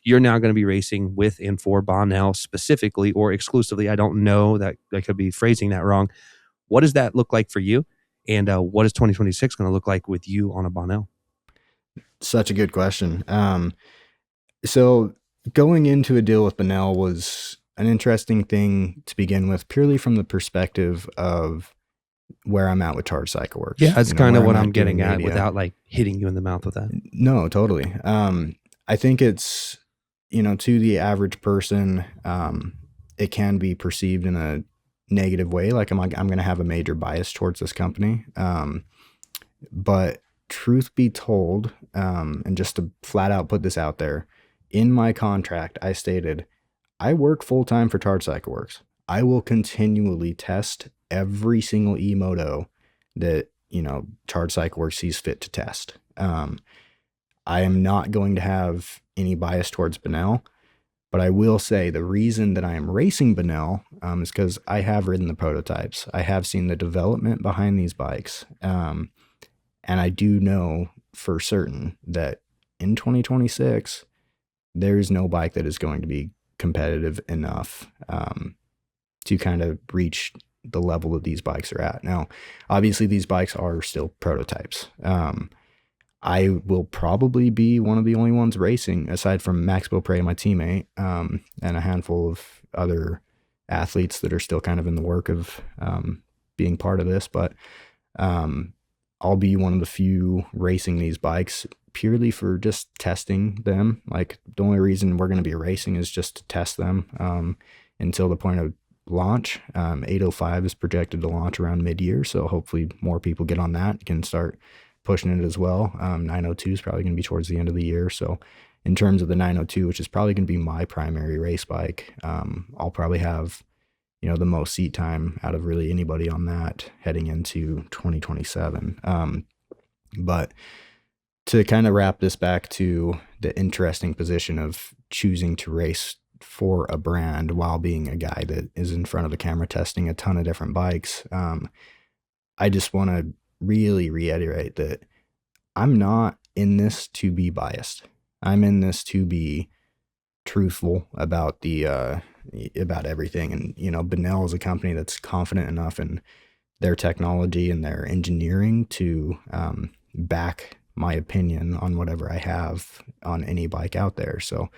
you're now going to be racing with and for Bonnell specifically or exclusively. I don't know, that I could be phrasing that wrong. What does that look like for you? And what is 2026 going to look like with you on a Bonnell? Such a good question. So going into a deal with Bonnell was an interesting thing to begin with, purely from the perspective of where I'm at with Charge Cycle Works. Yeah, that's kind of what I'm getting at without like hitting you in the mouth with that. No, totally. I think it's, to the average person, it can be perceived in a negative way. Like I'm going to have a major bias towards this company. But truth be told, and just to flat out put this out there, in my contract, I stated, I work full time for Charge Cycle Works. I will continually test every single Moto that, Charge Cycle Works sees fit to test. I am not going to have any bias towards Bonell, but I will say the reason that I am racing Bonnell is because I have ridden the prototypes. I have seen the development behind these bikes. And I do know for certain that in 2026, there's no bike that is going to be competitive enough to kind of reach the level that these bikes are at. Now, obviously, these bikes are still prototypes. I will probably be one of the only ones racing, aside from Max Beaupre, my teammate, and a handful of other athletes that are still kind of in the work of being part of this. But I'll be one of the few racing these bikes purely for just testing them. Like the only reason we're going to be racing is just to test them until the point of launch. 805 is projected to launch around mid-year, so hopefully more people get on that, can start pushing it as well. 902 is probably going to be towards the end of the year. So in terms of the 902, which is probably going to be my primary race bike, I'll probably have, the most seat time out of really anybody on that heading into 2027. But to kind of wrap this back to the interesting position of choosing to race for a brand while being a guy that is in front of the camera testing a ton of different bikes, I just want to really reiterate that I'm not in this to be biased. I'm in this to be truthful about about everything. And Bonnell is a company that's confident enough in their technology and their engineering to back my opinion on whatever I have on any bike out there. So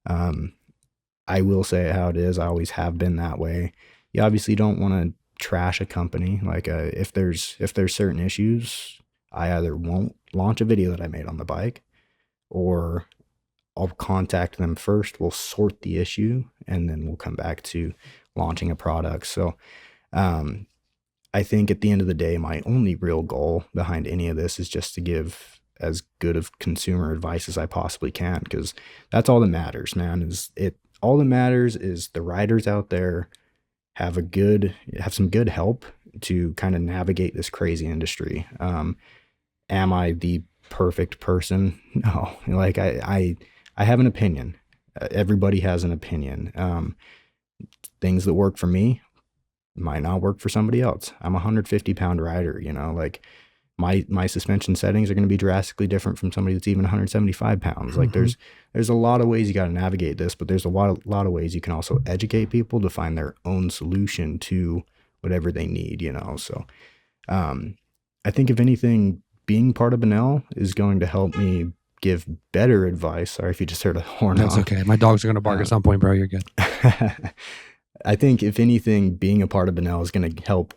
I will say it how it is. I always have been that way. You obviously don't want to trash a company. Like if there's certain issues, I either won't launch a video that I made on the bike, or I'll contact them first. We'll sort the issue, and then we'll come back to launching a product. So I think at the end of the day, my only real goal behind any of this is just to give as good of consumer advice as I possibly can, because that's all that matters, man. All that matters is the riders out there have some good help to kind of navigate this crazy industry. Am I the perfect person? No. Like I have an opinion. Everybody has an opinion. Things that work for me might not work for somebody else. I'm a 150-pound rider, like my suspension settings are going to be drastically different from somebody that's even 175 pounds. Like there's a lot of ways you got to navigate this, but there's a lot of ways you can also educate people to find their own solution to whatever they need, So I think if anything, being part of Bonell is going to help me give better advice. Sorry if you just heard a horn. That's okay. My dogs are going to bark at some point, bro. You're good. I think if anything, being a part of Bonell is going to help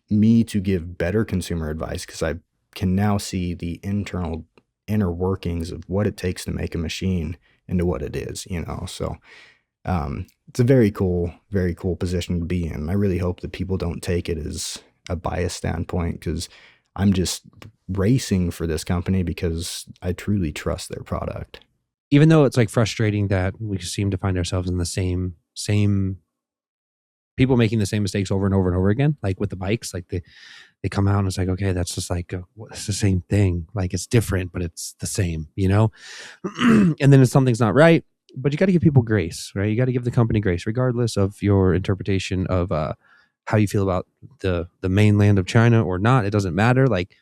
me to give better consumer advice, because I can now see the inner workings of what it takes to make a machine into what it is, So it's a very cool position to be in. I really hope that people don't take it as a biased standpoint, because I'm just racing for this company because I truly trust their product. Even though it's like frustrating that we seem to find ourselves in the same people making the same mistakes over and over and over again, like with the bikes, like they come out and it's like, okay, that's just like, it's the same thing. Like it's different, but it's the same, and then if something's not right, but you got to give people grace, right? You got to give the company grace, regardless of your interpretation of how you feel about the mainland of China or not. It doesn't matter. Like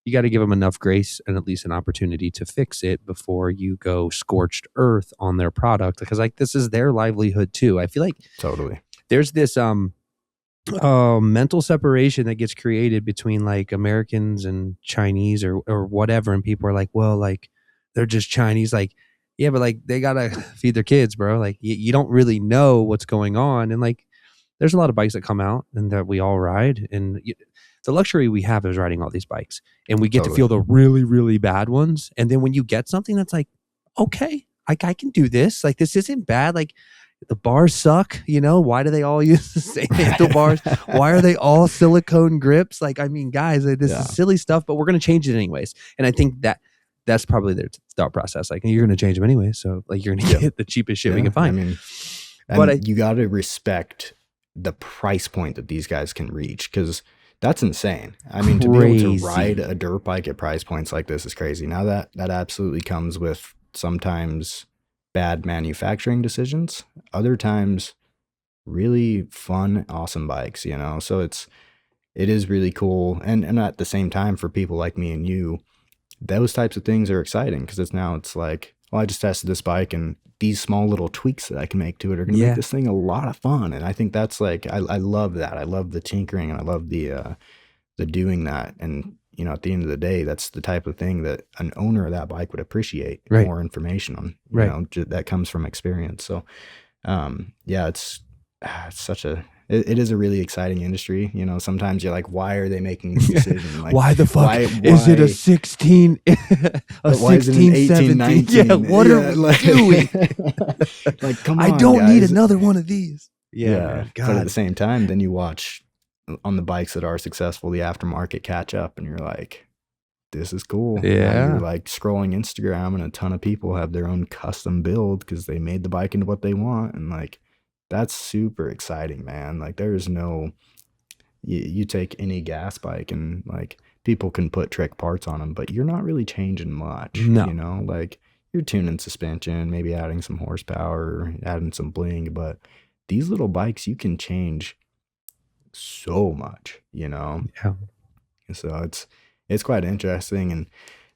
you got to give them enough grace and at least an opportunity to fix it before you go scorched earth on their product, because like this is their livelihood too. I feel like Totally. there's this mental separation that gets created between like Americans and Chinese or whatever, and people are like, well, like they're just Chinese. Like, yeah, but like they gotta feed their kids, bro. Like you don't really know what's going on, and like there's a lot of bikes that come out and that we all ride, and the luxury we have is riding all these bikes, and we get to feel the really, really bad ones. And then when you get something that's like, okay, like I can do this, like this isn't bad, like the bars suck, you know, why do they all use the same handlebars? Why are they all silicone grips? Like, I mean, guys, this is silly stuff, but we're going to change it anyways. And I think that's probably their thought process. Like, you're going to change them anyway, so like you're going to get the cheapest shit we can find. I mean, but you got to respect the price point that these guys can reach, because that's insane. I mean, to be able to ride a dirt bike at price points like this is crazy. Now that absolutely comes with sometimes bad manufacturing decisions, other times really fun, awesome bikes, you know? So it is really cool. And at the same time, for people like me and you, those types of things are exciting, because it's like, well, I just tested this bike and these small little tweaks that I can make to it are going to make this thing a lot of fun. And I think that's like, I love that. I love the tinkering, and I love the doing that. And, you know, at the end of the day, that's the type of thing that an owner of that bike would appreciate more information on, you know, that comes from experience. So, yeah, it's such it is a really exciting industry. You know, sometimes you're like, why are they making this decision? Like, why the fuck is it a 16, a 16, 17? 19? Yeah, what are we doing? Like, come on, I don't guys. need another one of these. Yeah. But at the same time, then you watch on the bikes that are successful, the aftermarket catch up, and you're like, this is cool. Yeah. You're like scrolling Instagram, and a ton of people have their own custom build because they made the bike into what they want. And like, that's super exciting, man. Like, there's no, you take any gas bike and like people can put trick parts on them, but you're not really changing much, you know, like you're tuning suspension, maybe adding some horsepower, adding some bling, but these little bikes, you can change so much, you know? Yeah. So it's quite interesting. And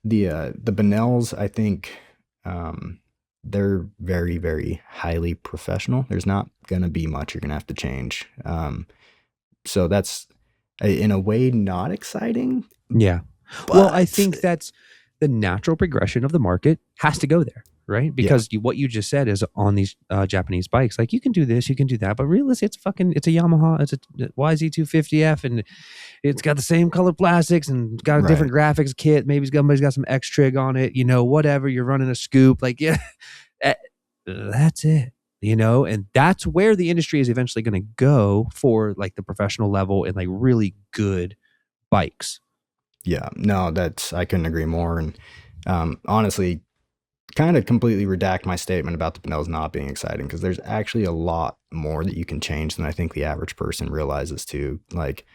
the Bonells, I think, they're very, very highly professional. There's not going to be much you're going to have to change. So that's in a way not exciting. Yeah. Well, I think that's the natural progression of the market has to go there, right? Because what you just said is on these Japanese bikes, like you can do this, you can do that, but realistically, it's a Yamaha, it's a YZ250F, and it's got the same color plastics and got a different graphics kit. Maybe somebody's got some X trig on it, you know, whatever. You're running a scoop, like that's it, you know, and that's where the industry is eventually going to go for like the professional level and like really good bikes. Yeah, no, I couldn't agree more. And honestly, kind of completely redact my statement about the Bonells not being exciting, because there's actually a lot more that you can change than I think the average person realizes too. Like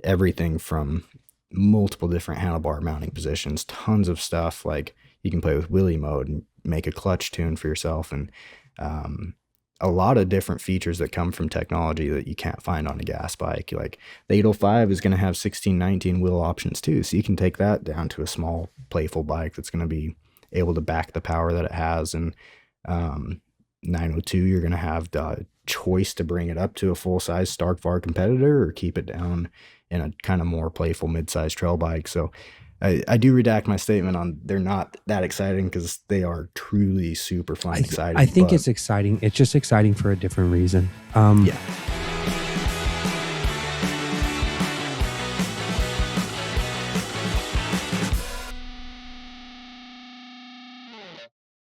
everything from multiple different handlebar mounting positions, tons of stuff. Like you can play with wheelie mode and make a clutch tune for yourself, and a lot of different features that come from technology that you can't find on a gas bike. Like the 805 is going to have 1619 wheel options too, so you can take that down to a small playful bike that's going to be able to back the power that it has. And 902, you're going to have the choice to bring it up to a full-size Stark VAR competitor or keep it down in a kind of more playful mid-size trail bike. So I do redact my statement on they're not that exciting, because they are truly super fun and exciting. I think it's exciting. It's just exciting for a different reason. Yeah.